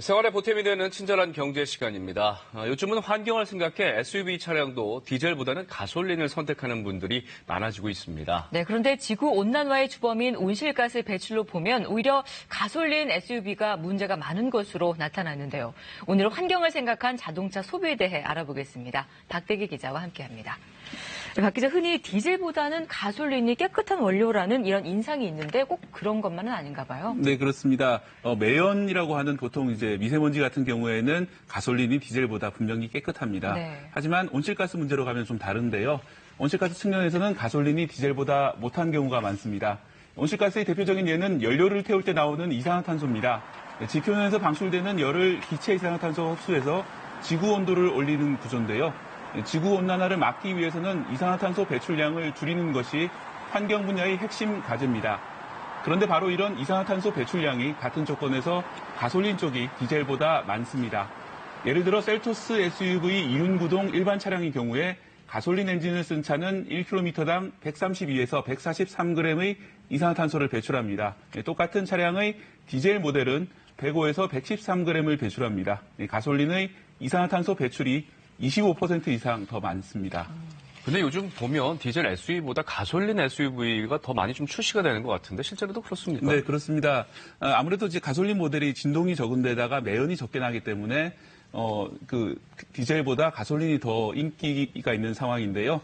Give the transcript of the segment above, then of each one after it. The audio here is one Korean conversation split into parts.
생활에 보탬이 되는 친절한 경제 시간입니다. 요즘은 환경을 생각해 SUV 차량도 디젤보다는 가솔린을 선택하는 분들이 많아지고 있습니다. 네, 그런데 지구 온난화의 주범인 온실가스 배출로 보면 오히려 가솔린 SUV가 문제가 많은 것으로 나타났는데요. 오늘은 환경을 생각한 자동차 소비에 대해 알아보겠습니다. 박대기 기자와 함께합니다. 박 기자, 흔히 디젤보다는 가솔린이 깨끗한 원료라는 이런 인상이 있는데 꼭 그런 것만은 아닌가 봐요. 네, 그렇습니다. 매연이라고 하는 보통 이제 미세먼지 같은 경우에는 가솔린이 디젤보다 분명히 깨끗합니다. 네. 하지만 온실가스 문제로 가면 좀 다른데요. 온실가스 측면에서는 가솔린이 디젤보다 못한 경우가 많습니다. 온실가스의 대표적인 예는 연료를 태울 때 나오는 이산화탄소입니다. 지표면에서 방출되는 열을 기체 이산화탄소 흡수해서 지구 온도를 올리는 구조인데요. 지구 온난화를 막기 위해서는 이산화탄소 배출량을 줄이는 것이 환경 분야의 핵심 과제입니다. 그런데 바로 이런 이산화탄소 배출량이 같은 조건에서 가솔린 쪽이 디젤보다 많습니다. 예를 들어 셀토스 SUV 이륜구동 일반 차량의 경우에 가솔린 엔진을 쓴 차는 1km당 132에서 143g의 이산화탄소를 배출합니다. 똑같은 차량의 디젤 모델은 105에서 113g을 배출합니다. 가솔린의 이산화탄소 배출이 25% 이상 더 많습니다. 근데 요즘 보면 디젤 SUV보다 가솔린 SUV가 더 많이 좀 출시가 되는 것 같은데 실제로도 그렇습니까? 네, 그렇습니다. 아무래도 이제 가솔린 모델이 진동이 적은 데다가 매연이 적게 나기 때문에 디젤보다 가솔린이 더 인기가 있는 상황인데요.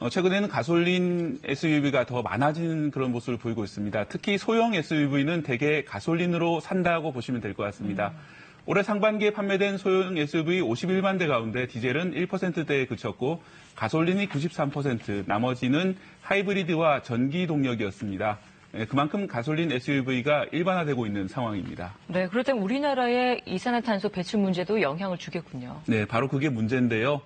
최근에는 가솔린 SUV가 더 많아지는 그런 모습을 보이고 있습니다. 특히 소형 SUV는 대개 가솔린으로 산다고 보시면 될 것 같습니다. 올해 상반기에 판매된 소형 SUV 51만 대 가운데 디젤은 1%대에 그쳤고 가솔린이 93%, 나머지는 하이브리드와 전기 동력이었습니다. 그만큼 가솔린 SUV가 일반화되고 있는 상황입니다. 네, 그렇다면 우리나라의 이산화탄소 배출 문제도 영향을 주겠군요. 네, 바로 그게 문제인데요.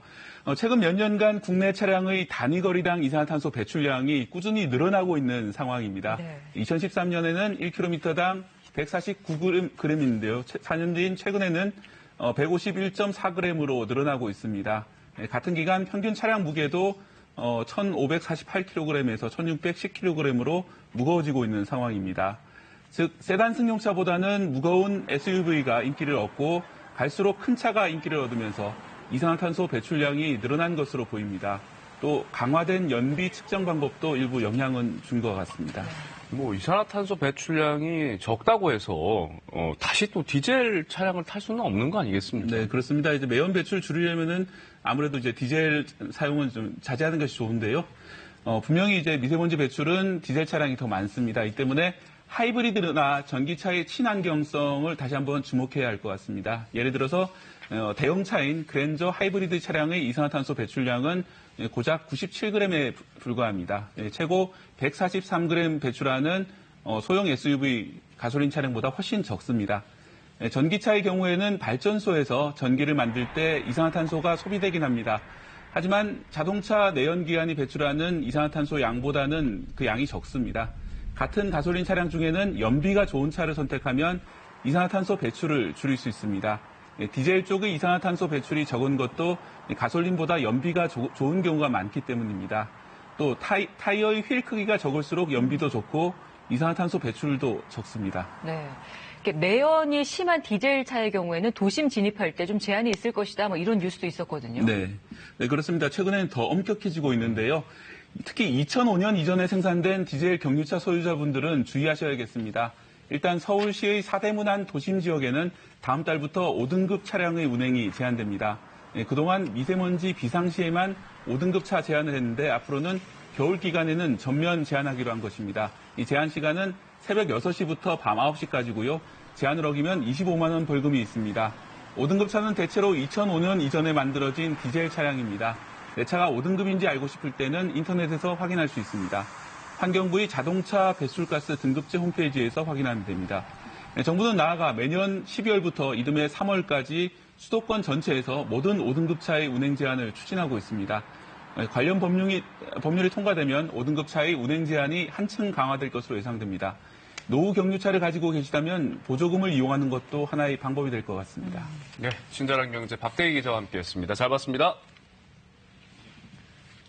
최근 몇 년간 국내 차량의 단위거리당 이산화탄소 배출량이 꾸준히 늘어나고 있는 상황입니다. 네. 2013년에는 1km당 149g인데요. 4년 뒤인 최근에는 151.4g으로 늘어나고 있습니다. 같은 기간 평균 차량 무게도 1,548kg에서 1,610kg으로 무거워지고 있는 상황입니다. 즉 세단 승용차보다는 무거운 SUV가 인기를 얻고 갈수록 큰 차가 인기를 얻으면서 이산화탄소 배출량이 늘어난 것으로 보입니다. 또 강화된 연비 측정 방법도 일부 영향은 준 것 같습니다. 이산화탄소 배출량이 적다고 해서 다시 또 디젤 차량을 탈 수는 없는 거 아니겠습니까? 네, 그렇습니다. 이제 매연 배출 줄이려면은 아무래도 이제 디젤 사용은 좀 자제하는 것이 좋은데요. 분명히 이제 미세먼지 배출은 디젤 차량이 더 많습니다. 이 때문에 하이브리드나 전기차의 친환경성을 다시 한번 주목해야 할 것 같습니다. 예를 들어서 대형차인 그랜저 하이브리드 차량의 이산화탄소 배출량은 고작 97g에 불과합니다. 최고 143g 배출하는 소형 SUV 가솔린 차량보다 훨씬 적습니다. 전기차의 경우에는 발전소에서 전기를 만들 때 이산화탄소가 소비되긴 합니다. 하지만 자동차 내연기관이 배출하는 이산화탄소 양보다는 그 양이 적습니다. 같은 가솔린 차량 중에는 연비가 좋은 차를 선택하면 이산화탄소 배출을 줄일 수 있습니다. 디젤 쪽의 이산화탄소 배출이 적은 것도 가솔린보다 연비가 좋은 경우가 많기 때문입니다. 또 타이어의 휠 크기가 적을수록 연비도 좋고 이산화탄소 배출도 적습니다. 네. 매연이 심한 디젤 차의 경우에는 도심 진입할 때 좀 제한이 있을 것이다. 이런 뉴스도 있었거든요. 네, 그렇습니다. 최근에는 더 엄격해지고 있는데요. 특히 2005년 이전에 생산된 디젤 경유차 소유자분들은 주의하셔야겠습니다. 일단 서울시의 사대문안 도심 지역에는 다음 달부터 5등급 차량의 운행이 제한됩니다. 그동안 미세먼지 비상시에만 5등급 차 제한을 했는데 앞으로는 겨울 기간에는 전면 제한하기로 한 것입니다. 이 제한 시간은 새벽 6시부터 밤 9시까지고요. 제한을 어기면 25만 원 벌금이 있습니다. 5등급 차는 대체로 2005년 이전에 만들어진 디젤 차량입니다. 내 차가 5등급인지 알고 싶을 때는 인터넷에서 확인할 수 있습니다. 환경부의 자동차 배출가스 등급제 홈페이지에서 확인하면 됩니다. 정부는 나아가 매년 12월부터 이듬해 3월까지 수도권 전체에서 모든 5등급 차의 운행 제한을 추진하고 있습니다. 관련 법률이 통과되면 5등급 차의 운행 제한이 한층 강화될 것으로 예상됩니다. 노후 경유차를 가지고 계시다면 보조금을 이용하는 것도 하나의 방법이 될 것 같습니다. 네, 친절한 경제 박대기 기자와 함께했습니다. 잘 봤습니다.